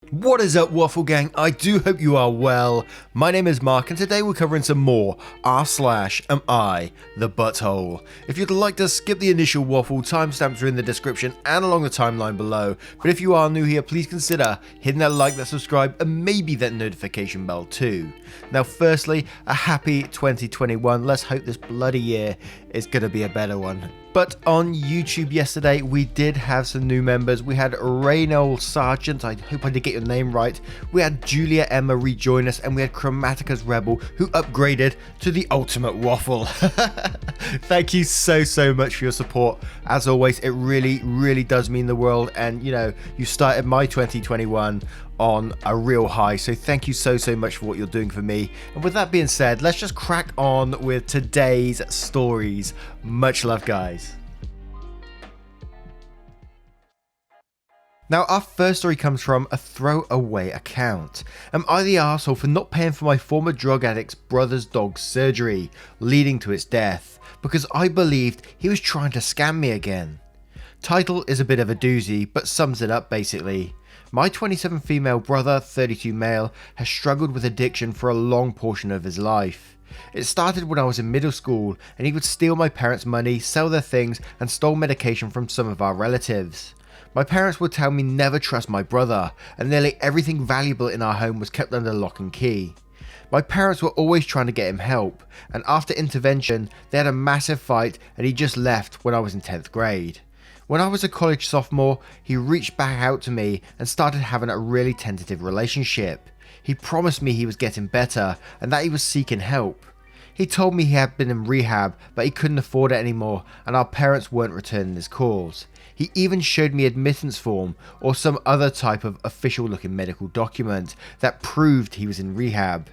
What is up, Waffle Gang? I do hope you are well. My name is Mark and today we're covering some more r/am I the butthole. If you'd like to skip the initial waffle, timestamps are in the description and along the timeline below. But if you are new here, please consider hitting that like, that subscribe and maybe that notification bell too. Now firstly, a happy 2021. Let's hope this bloody year is going to be a better one. But on YouTube yesterday, we did have some new members. We had Raynol Sargent, I hope I did get your name right. We had Julia Emma rejoin us, and we had Chromatica's Rebel, who upgraded to the ultimate waffle. Thank you so much for your support. As always, it really does mean the world. And you know, you started my 2021 on a real high, so thank you so much for what you're doing for me. And with that being said, let's just crack on with today's stories. Much love, guys. Now, our first story comes from a throwaway account. Am I the arsehole for not paying for my former drug addict's brother's dog's surgery, leading to its death, because I believed he was trying to scam me again? Title is a bit of a doozy, but sums it up basically. My 27 female brother, 32 male, has struggled with addiction for a long portion of his life. It started when I was in middle school and he would steal my parents' money, sell their things and stole medication from some of our relatives. My parents would tell me never trust my brother, and nearly everything valuable in our home was kept under lock and key. My parents were always trying to get him help, and after intervention they had a massive fight and he just left when I was in 10th grade. When I was a college sophomore, he reached back out to me and started having a really tentative relationship. He promised me he was getting better and that he was seeking help. He told me he had been in rehab but he couldn't afford it anymore and our parents weren't returning his calls. He even showed me admittance form or some other type of official looking medical document that proved he was in rehab.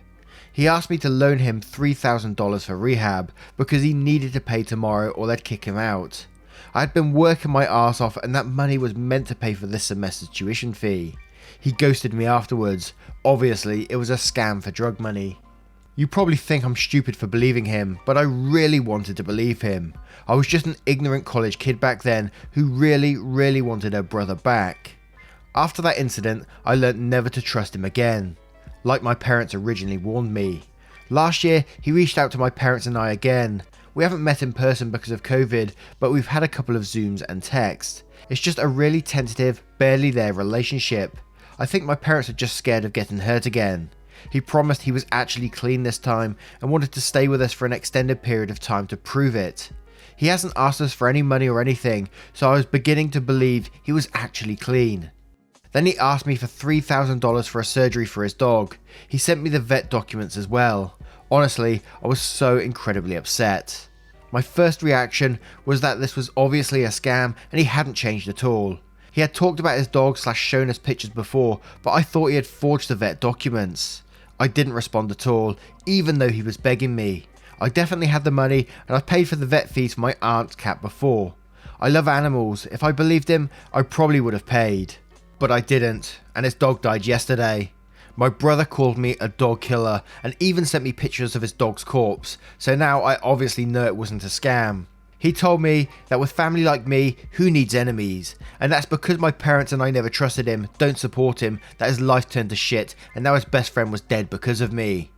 He asked me to loan him $3,000 for rehab because he needed to pay tomorrow or they'd kick him out. I had been working my arse off and that money was meant to pay for this semester's tuition fee. He ghosted me afterwards. Obviously, it was a scam for drug money. You probably think I'm stupid for believing him, but I really wanted to believe him. I was just an ignorant college kid back then who really wanted her brother back. After that incident, I learnt never to trust him again, like my parents originally warned me. Last year, he reached out to my parents and I again. We haven't met in person because of COVID, but we've had a couple of Zooms and texts. It's just a really tentative, barely there relationship. I think my parents are just scared of getting hurt again. He promised he was actually clean this time and wanted to stay with us for an extended period of time to prove it. He hasn't asked us for any money or anything, so I was beginning to believe he was actually clean. Then he asked me for $3,000 for a surgery for his dog. He sent me the vet documents as well. Honestly, I was so incredibly upset. My first reaction was that this was obviously a scam and he hadn't changed at all. He had talked about his dog / shown us pictures before, but I thought he had forged the vet documents. I didn't respond at all, even though he was begging me. I definitely had the money and I paid for the vet fees for my aunt's cat before. I love animals. If I believed him, I probably would have paid. But I didn't, and his dog died yesterday. My brother called me a dog killer and even sent me pictures of his dog's corpse, so now I obviously know it wasn't a scam. He told me that with family like me, who needs enemies? And that's because my parents and I never trusted him, don't support him, that his life turned to shit and now his best friend was dead because of me.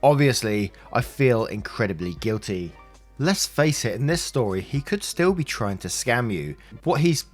Obviously, I feel incredibly guilty. Let's face it, in this story, he could still be trying to scam you.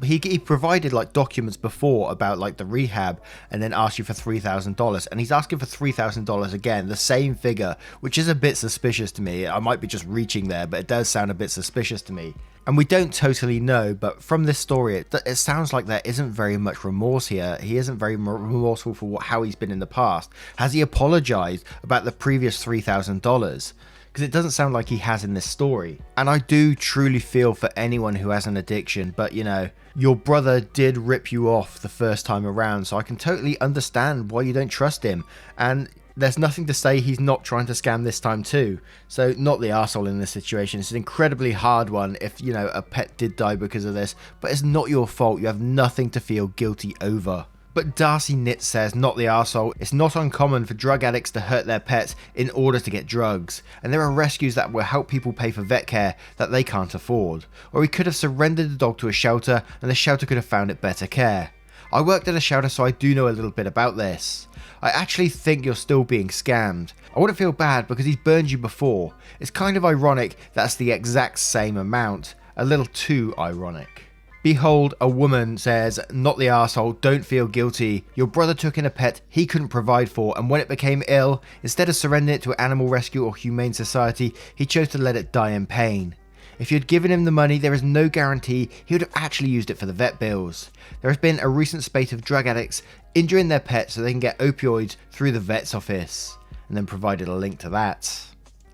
He provided like documents before about like the rehab and then asked you for $3,000 and he's asking for $3,000 again, the same figure, which is a bit suspicious to me. I might be just reaching there, but it does sound a bit suspicious to me. And we don't totally know, but from this story, it sounds like there isn't very much remorse here. He isn't very remorseful for how he's been in the past. Has he apologized about the previous $3,000? Because it doesn't sound like he has in this story. And I do truly feel for anyone who has an addiction, but you know, your brother did rip you off the first time around, so I can totally understand why you don't trust him. And there's nothing to say he's not trying to scam this time too. So not the arsehole in this situation. It's an incredibly hard one if, you know, a pet did die because of this, but it's not your fault. You have nothing to feel guilty over. But Darcy Knit says, not the arsehole, it's not uncommon for drug addicts to hurt their pets in order to get drugs, and there are rescues that will help people pay for vet care that they can't afford. Or he could have surrendered the dog to a shelter and the shelter could have found it better care. I worked at a shelter, so I do know a little bit about this. I actually think you're still being scammed. I wouldn't feel bad because he's burned you before. It's kind of ironic that's the exact same amount. A little too ironic. Behold, a woman says, not the arsehole, don't feel guilty. Your brother took in a pet he couldn't provide for, and when it became ill, instead of surrendering it to animal rescue or humane society, he chose to let it die in pain. If you had given him the money, there is no guarantee he would have actually used it for the vet bills. There has been a recent spate of drug addicts injuring their pets so they can get opioids through the vet's office, and then provided a link to that.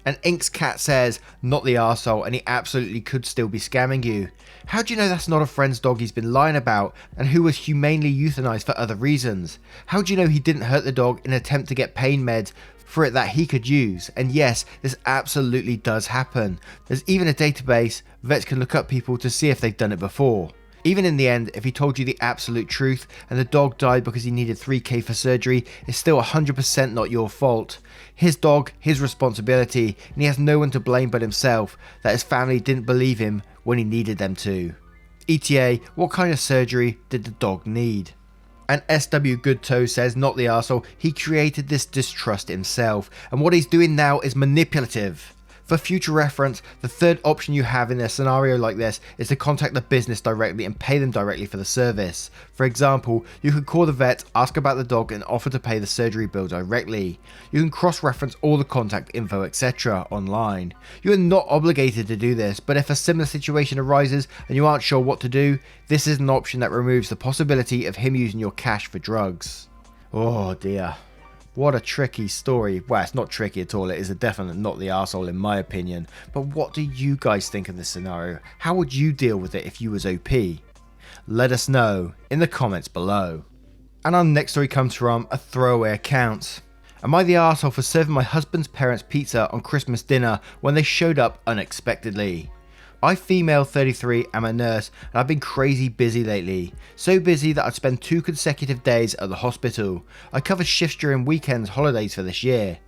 And Ink's cat says, not the arsehole, and he absolutely could still be scamming you. How do you know that's not a friend's dog he's been lying about, and who was humanely euthanized for other reasons? How do you know he didn't hurt the dog in an attempt to get pain meds for it that he could use? And yes, this absolutely does happen. There's even a database vets can look up people to see if they've done it before. Even in the end, if he told you the absolute truth and the dog died because he needed $3,000 for surgery, it's still 100% not your fault. His dog, his responsibility, and he has no one to blame but himself that his family didn't believe him when he needed them to. ETA, what kind of surgery did the dog need? And SW Goodtoe says, not the arsehole, he created this distrust himself, and what he's doing now is manipulative. For future reference, the third option you have in a scenario like this is to contact the business directly and pay them directly for the service. For example, you could call the vet, ask about the dog and offer to pay the surgery bill directly. You can cross-reference all the contact info etc. online. You are not obligated to do this, but if a similar situation arises and you aren't sure what to do, this is an option that removes the possibility of him using your cash for drugs. Oh dear. What a tricky story. Well, it's not tricky at all. It is a definite not the arsehole in my opinion. But what do you guys think of this scenario? How would you deal with it if you was OP? Let us know in the comments below. And our next story comes from a throwaway account. Am I the arsehole for serving my husband's parents pizza on Christmas dinner when they showed up unexpectedly? I, female 33, am a nurse and I've been crazy busy lately. So busy that I'd spend 2 consecutive days at the hospital. I cover shifts during weekends, holidays for this year.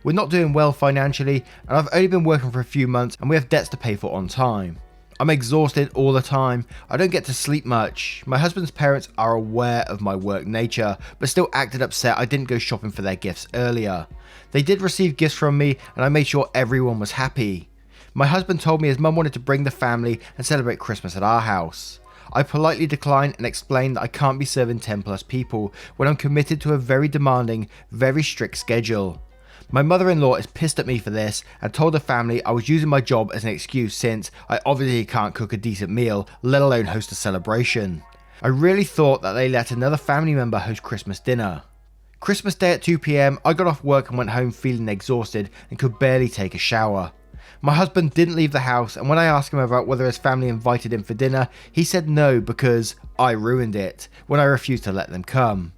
We're not doing well financially and I've only been working for a few months and we have debts to pay for on time. I'm exhausted all the time. I don't get to sleep much. My husband's parents are aware of my work nature but still acted upset I didn't go shopping for their gifts earlier. They did receive gifts from me and I made sure everyone was happy. My husband told me his mum wanted to bring the family and celebrate Christmas at our house. I politely declined and explained that I can't be serving 10 plus people when I'm committed to a very demanding, very strict schedule. My mother-in-law is pissed at me for this and told the family I was using my job as an excuse since I obviously can't cook a decent meal, let alone host a celebration. I really thought that they let another family member host Christmas dinner. Christmas Day at 2 PM, I got off work and went home feeling exhausted and could barely take a shower. My husband didn't leave the house and when I asked him about whether his family invited him for dinner, he said no because I ruined it when I refused to let them come.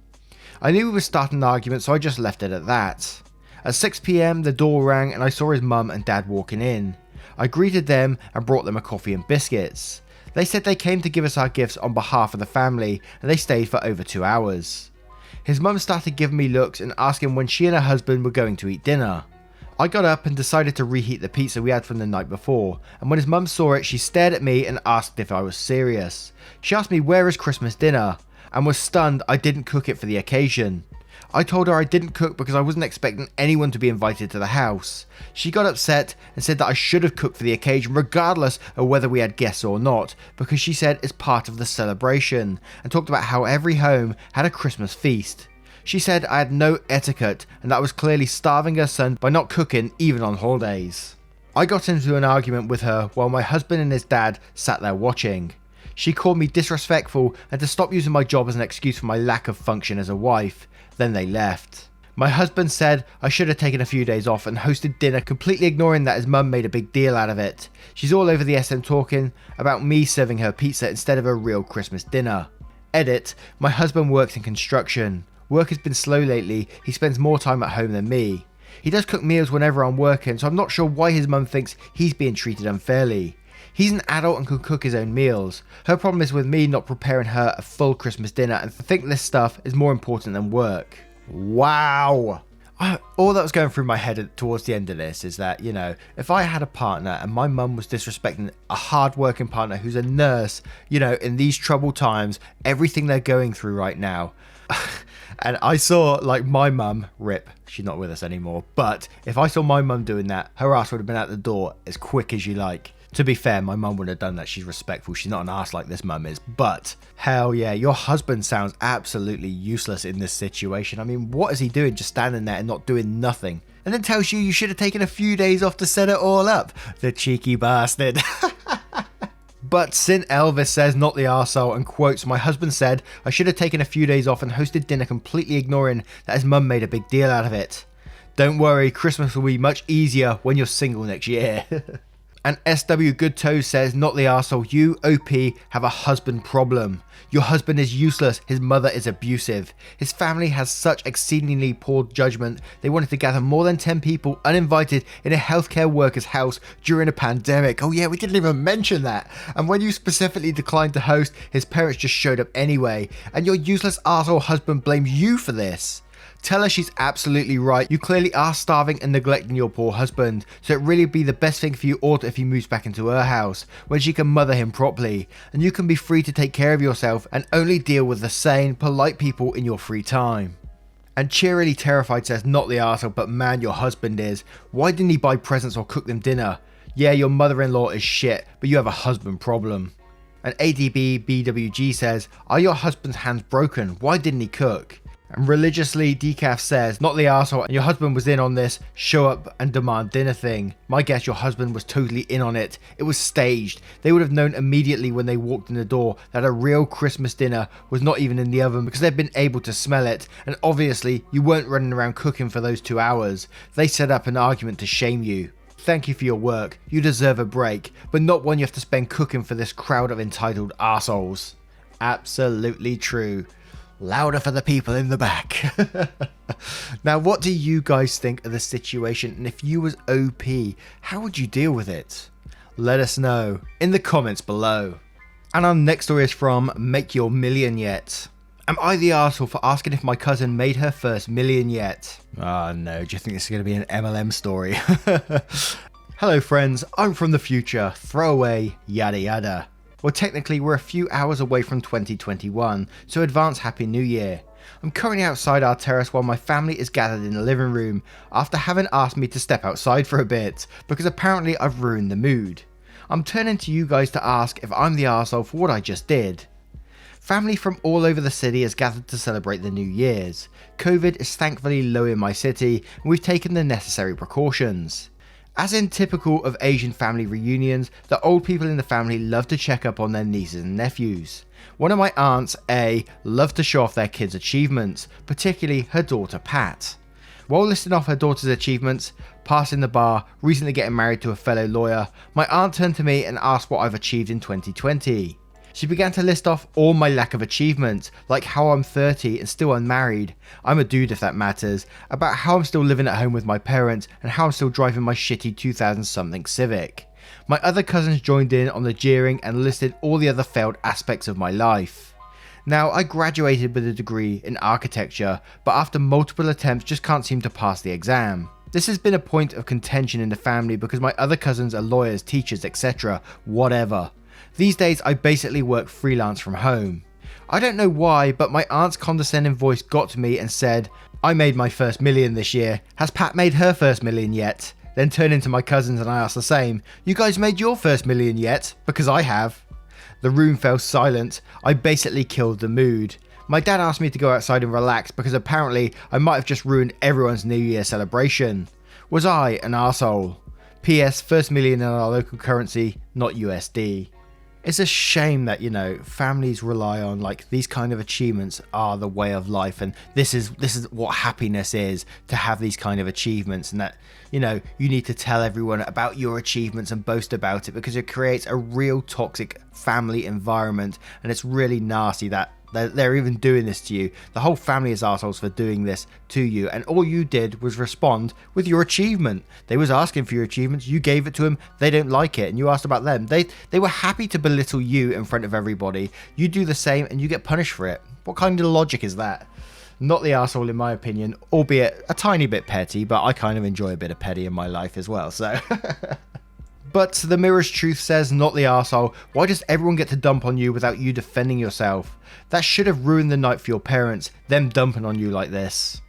I knew we were starting an argument so I just left it at that. At 6 PM the door rang and I saw his mum and dad walking in. I greeted them and brought them a coffee and biscuits. They said they came to give us our gifts on behalf of the family and they stayed for over 2 hours. His mum started giving me looks and asking when she and her husband were going to eat dinner. I got up and decided to reheat the pizza we had from the night before, and when his mum saw it she stared at me and asked if I was serious. She asked me where is Christmas dinner, and was stunned I didn't cook it for the occasion. I told her I didn't cook because I wasn't expecting anyone to be invited to the house. She got upset and said that I should have cooked for the occasion regardless of whether we had guests or not, because she said it's part of the celebration, and talked about how every home had a Christmas feast. She said I had no etiquette and that I was clearly starving her son by not cooking even on holidays. I got into an argument with her while my husband and his dad sat there watching. She called me disrespectful and to stop using my job as an excuse for my lack of function as a wife. Then they left. My husband said I should have taken a few days off and hosted dinner, completely ignoring that his mum made a big deal out of it. She's all over the SM talking about me serving her pizza instead of a real Christmas dinner. Edit, my husband works in construction. Work has been slow lately, he spends more time at home than me. He does cook meals whenever I'm working, so I'm not sure why his mum thinks he's being treated unfairly. He's an adult and can cook his own meals. Her problem is with me not preparing her a full Christmas dinner and think this stuff is more important than work. Wow! All that was going through my head towards the end of this is that, if I had a partner and my mum was disrespecting a hard-working partner who's a nurse, in these troubled times, everything they're going through right now, and I saw, like, my mum, rip, she's not with us anymore, but if I saw my mum doing that, her ass would have been out the door as quick as you like. To be fair, my mum wouldn't have done that. She's respectful. She's not an ass like this mum is. But, hell yeah, your husband sounds absolutely useless in this situation. I mean, what is he doing just standing there and not doing nothing? And then tells you should have taken a few days off to set it all up. The cheeky bastard. But St. Elvis says, not the arsehole, and quotes, my husband said I should have taken a few days off and hosted dinner, completely ignoring that his mum made a big deal out of it. Don't worry, Christmas will be much easier when you're single next year. And SW Good Toes says, not the arsehole, you, OP, have a husband problem. Your husband is useless, his mother is abusive. His family has such exceedingly poor judgment, they wanted to gather more than 10 people uninvited in a healthcare worker's house during a pandemic. Oh yeah, we didn't even mention that. And when you specifically declined to host, his parents just showed up anyway. And your useless arsehole husband blames you for this. Tell her she's absolutely right. You clearly are starving and neglecting your poor husband, so it really be the best thing for you all if he moves back into her house, when she can mother him properly, and you can be free to take care of yourself and only deal with the sane, polite people in your free time. And Cheerily Terrified says, not the arsehole, but man, your husband is. Why didn't he buy presents or cook them dinner? Yeah, your mother-in-law is shit, but you have a husband problem. And ADB BWG says, are your husband's hands broken? Why didn't he cook? And Religiously Decaf says, not the arsehole, and your husband was in on this show up and demand dinner thing. My guess, your husband was totally in on it. It was staged. They would have known immediately when they walked in the door that a real Christmas dinner was not even in the oven because they'd been able to smell it. And obviously, you weren't running around cooking for those 2 hours. They set up an argument to shame you. Thank you for your work. You deserve a break, but not one you have to spend cooking for this crowd of entitled arseholes. Absolutely true. Louder for the people in the back. Now, what do you guys think of the situation? And if you was OP, how would you deal with it? Let us know in the comments below. And our next story is from Make Your Million Yet. Am I the arsehole for asking if my cousin made her first million yet? Oh no, do you think this is going to be an MLM story? Hello friends, I'm from the future. Throwaway, yada yada. Well, technically, we're a few hours away from 2021, so advance Happy New Year. I'm currently outside our terrace while my family is gathered in the living room, after having asked me to step outside for a bit, because apparently I've ruined the mood. I'm turning to you guys to ask if I'm the arsehole for what I just did. Family from all over the city has gathered to celebrate the New Year's. COVID is thankfully low in my city, and we've taken the necessary precautions. As in typical of Asian family reunions, the old people in the family love to check up on their nieces and nephews. One of my aunts, A, loved to show off their kids' achievements, particularly her daughter Pat. While listing off her daughter's achievements, passing the bar, recently getting married to a fellow lawyer, my aunt turned to me and asked what I've achieved in 2020. She began to list off all my lack of achievements, like how I'm 30 and still unmarried, I'm a dude if that matters, about how I'm still living at home with my parents, and how I'm still driving my shitty 2000-something Civic. My other cousins joined in on the jeering and listed all the other failed aspects of my life. Now, I graduated with a degree in architecture, but after multiple attempts just can't seem to pass the exam. This has been a point of contention in the family because my other cousins are lawyers, teachers, etc., whatever. These days I basically work freelance from home. I don't know why, but my aunt's condescending voice got to me and said, I made my first million this year. Has Pat made her first million yet? Then turned into my cousins and I asked the same. You guys made your first million yet? Because I have. The room fell silent. I basically killed the mood. My dad asked me to go outside and relax because apparently I might have just ruined everyone's New Year celebration. Was I an arsehole? PS, first million in our local currency, not USD. It's a shame that, families rely on like these kind of achievements are the way of life, and this is what happiness is, to have these kind of achievements, and that you need to tell everyone about your achievements and boast about it because it creates a real toxic family environment, and it's really nasty that they're even doing this to you. The whole family is assholes for doing this to you, and all you did was respond with your achievement. They was asking for your achievements, you gave it to them, they don't like it, and you asked about them. They were happy to belittle you in front of everybody. You do the same and you get punished for it. What kind of logic is that? Not the arsehole in my opinion, albeit a tiny bit petty, but I kind of enjoy a bit of petty in my life as well, so... But the mirror's truth says, not the arsehole. Why does everyone get to dump on you without you defending yourself? That should have ruined the night for your parents, them dumping on you like this.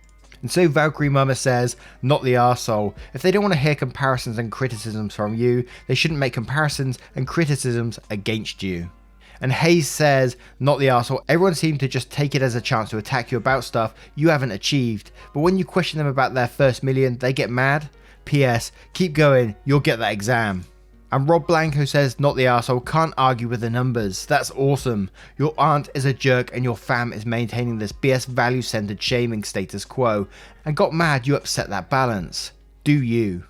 And so Valkyrie Mama says, not the arsehole. If they don't want to hear comparisons and criticisms from you, they shouldn't make comparisons and criticisms against you. And Hayes says, not the arsehole. Everyone seemed to just take it as a chance to attack you about stuff you haven't achieved. But when you question them about their first million, they get mad. P.S. Keep going, you'll get that exam. And Rob Blanco says, not the arsehole, can't argue with the numbers. That's awesome. Your aunt is a jerk and your fam is maintaining this BS value-centered shaming status quo. And got mad you upset that balance. Do you?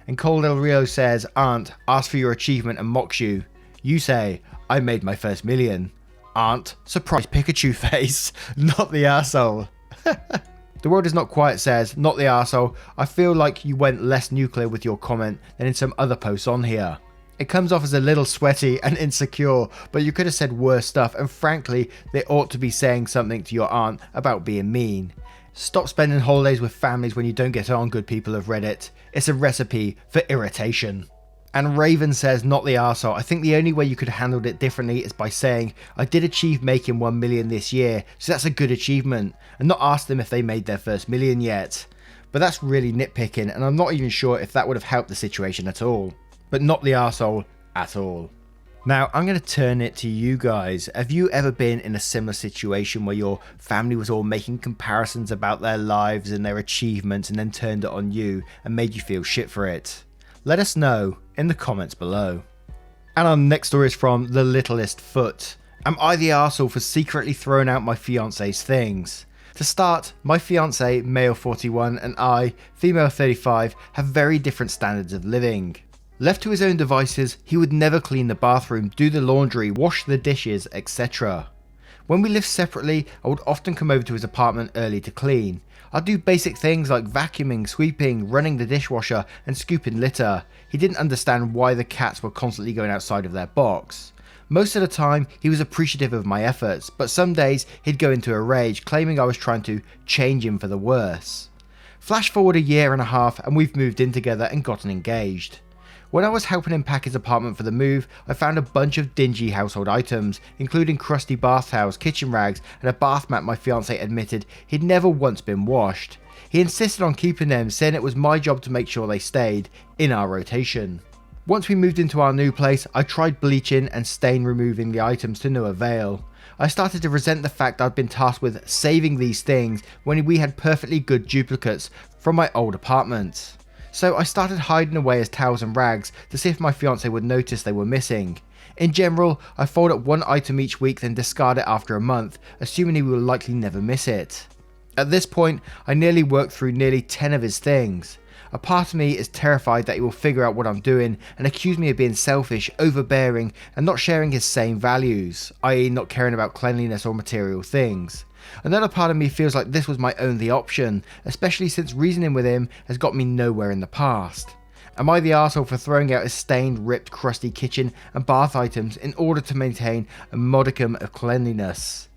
And Cole Del Rio says, aunt, ask for your achievement and mocks you. You say, I made my first million. Aunt, surprise Pikachu face. Not the arsehole. The World Is Not Quiet says, not the arsehole, I feel like you went less nuclear with your comment than in some other posts on here. It comes off as a little sweaty and insecure, but you could have said worse stuff, and frankly, they ought to be saying something to your aunt about being mean. Stop spending holidays with families when you don't get on, good people of Reddit. It's a recipe for irritation. And Raven says, not the arsehole, I think the only way you could have handled it differently is by saying, I did achieve making 1 million this year, so that's a good achievement, and not ask them if they made their first million yet. But that's really nitpicking, and I'm not even sure if that would have helped the situation at all. But not the arsehole at all. Now, I'm going to turn it to you guys. Have you ever been in a similar situation where your family was all making comparisons about their lives and their achievements and then turned it on you and made you feel shit for it? Let us know in the comments below. And our next story is from The Littlest Foot. Am I the arsehole for secretly throwing out my fiance's things? To start, my fiance, male 41, and I, female 35, have very different standards of living. Left to his own devices, he would never clean the bathroom, do the laundry, wash the dishes, etc. When we lived separately, I would often come over to his apartment early to clean. I'd do basic things like vacuuming, sweeping, running the dishwasher, and scooping litter. He didn't understand why the cats were constantly going outside of their box. Most of the time, he was appreciative of my efforts, but some days he'd go into a rage, claiming I was trying to change him for the worse. Flash forward a year and a half, and we've moved in together and gotten engaged. When I was helping him pack his apartment for the move, I found a bunch of dingy household items, including crusty bath towels, kitchen rags, and a bath mat my fiance admitted he'd never once been washed. He insisted on keeping them, saying it was my job to make sure they stayed in our rotation. Once we moved into our new place, I tried bleaching and stain removing the items to no avail. I started to resent the fact I'd been tasked with saving these things when we had perfectly good duplicates from my old apartment. So I started hiding away as towels and rags to see if my fiance would notice they were missing. In general, I fold up one item each week then discard it after a month, assuming he will likely never miss it. At this point, I nearly worked through nearly 10 of his things. A part of me is terrified that he will figure out what I'm doing and accuse me of being selfish, overbearing, and not sharing his same values, i.e. not caring about cleanliness or material things. Another part of me feels like this was my only option, especially since reasoning with him has got me nowhere in the past. Am I the arsehole for throwing out his stained, ripped, crusty kitchen and bath items in order to maintain a modicum of cleanliness?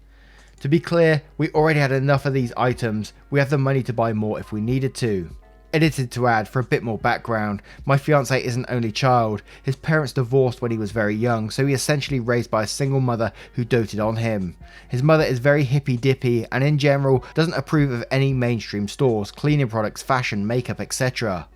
To be clear, we already had enough of these items, we have the money to buy more if we needed to. Edited to add, for a bit more background, my fiance is an only child. His parents divorced when he was very young, so he essentially raised by a single mother who doted on him. His mother is very hippy dippy and in general doesn't approve of any mainstream stores, cleaning products, fashion, makeup, etc.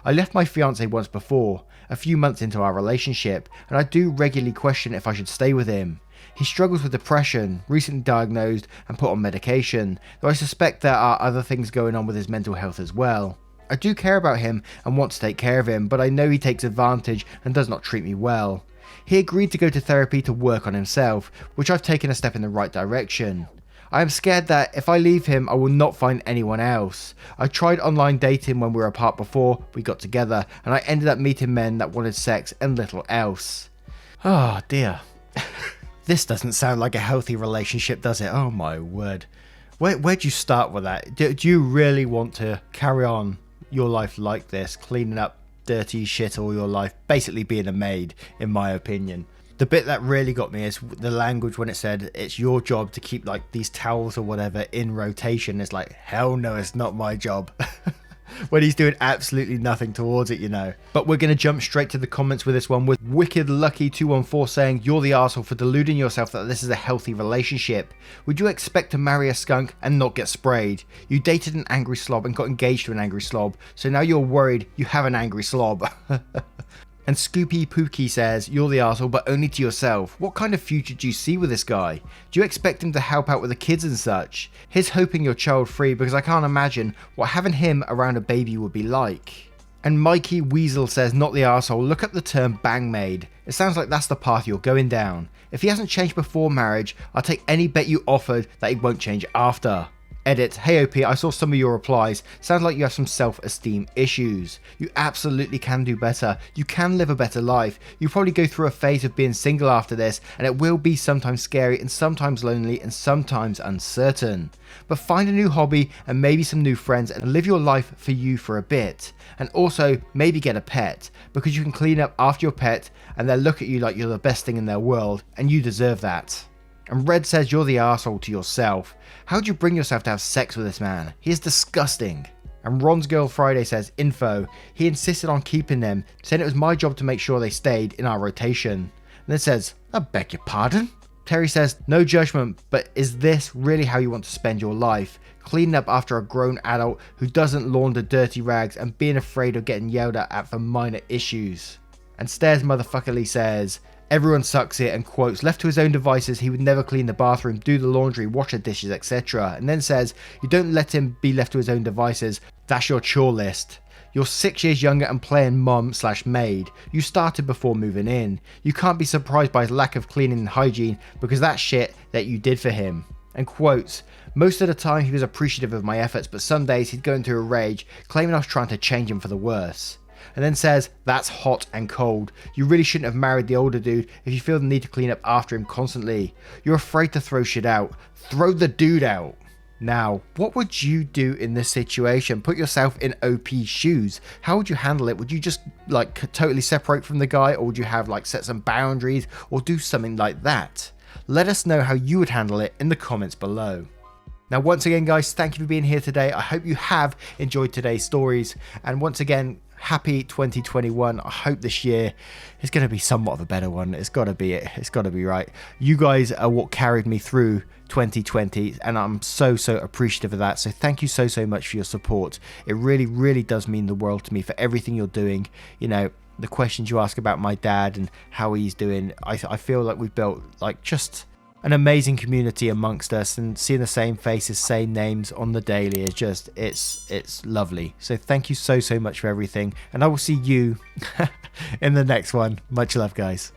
I left my fiance once before, a few months into our relationship, and I do regularly question if I should stay with him. He struggles with depression, recently diagnosed and put on medication, though I suspect there are other things going on with his mental health as well. I do care about him and want to take care of him, but I know he takes advantage and does not treat me well. He agreed to go to therapy to work on himself, which I've taken a step in the right direction. I am scared that if I leave him I will not find anyone else. I tried online dating when we were apart before we got together, and I ended up meeting men that wanted sex and little else. Oh dear. This doesn't sound like a healthy relationship, does it? Oh my word. Where'd you start with that? Do you really want to carry on your life like this, cleaning up dirty shit all your life, basically being a maid, in my opinion? The bit that really got me is the language when it said it's your job to keep like these towels or whatever in rotation. It's like, hell no, it's not my job. When he's doing absolutely nothing towards it, you know. But we're going to jump straight to the comments with this one, with Wicked Lucky 214 saying, "You're the arsehole for deluding yourself that this is a healthy relationship. Would you expect to marry a skunk and not get sprayed? You dated an angry slob and got engaged to an angry slob, so now you're worried you have an angry slob." And Scoopy Pookie says, "You're the arsehole, but only to yourself. What kind of future do you see with this guy? Do you expect him to help out with the kids and such? He's hoping you're child free, because I can't imagine what having him around a baby would be like." And Mikey Weasel says, "Not the arsehole. Look up the term bang maid. It sounds like that's the path you're going down. If he hasn't changed before marriage, I'll take any bet you offered that he won't change after." Edit, "Hey OP, I saw some of your replies. Sounds like you have some self-esteem issues. You absolutely can do better. You can live a better life. You probably go through a phase of being single after this, and it will be sometimes scary and sometimes lonely and sometimes uncertain. But find a new hobby and maybe some new friends and live your life for you for a bit. And also maybe get a pet, because you can clean up after your pet and they'll look at you like you're the best thing in their world, and you deserve that." And Red says, "You're the arsehole to yourself. How'd you bring yourself to have sex with this man? He is disgusting." And Ron's Girl Friday says, "Info, he insisted on keeping them, saying it was my job to make sure they stayed in our rotation." And then says, "I beg your pardon?" Terry says, "No judgment, but is this really how you want to spend your life? Cleaning up after a grown adult who doesn't launder dirty rags and being afraid of getting yelled at for minor issues?" And Stairs Motherfuckerly says, "Everyone sucks here," and quotes, "Left to his own devices, he would never clean the bathroom, do the laundry, wash the dishes, etc." And then says, "You don't let him be left to his own devices. That's your chore list. You're 6 years younger and playing mom/maid. You started before moving in. You can't be surprised by his lack of cleaning and hygiene, because that's shit that you did for him." And quotes, "Most of the time he was appreciative of my efforts, but some days he'd go into a rage, claiming I was trying to change him for the worse." And then says, "That's hot and cold. You really shouldn't have married the older dude if you feel the need to clean up after him constantly. You're afraid to throw shit out. Throw the dude out." Now, what would you do in this situation? Put yourself in OP's shoes. How would you handle it? Would you just like totally separate from the guy, or would you have like set some boundaries or do something like that? Let us know how you would handle it in the comments below. Now, once again, guys, thank you for being here today. I hope you have enjoyed today's stories. And once again, happy 2021. I hope this year is going to be somewhat of a better one. It's got to be it. It's got to be right. You guys are what carried me through 2020, and I'm so appreciative of that. So thank you so much for your support. It really does mean the world to me, for everything you're doing. You know, the questions you ask about my dad and how he's doing. I feel like we've built like just an amazing community amongst us, and seeing the same faces, same names on the daily is just, it's lovely. So thank you so much for everything, and I will see you in the next one. Much love, guys.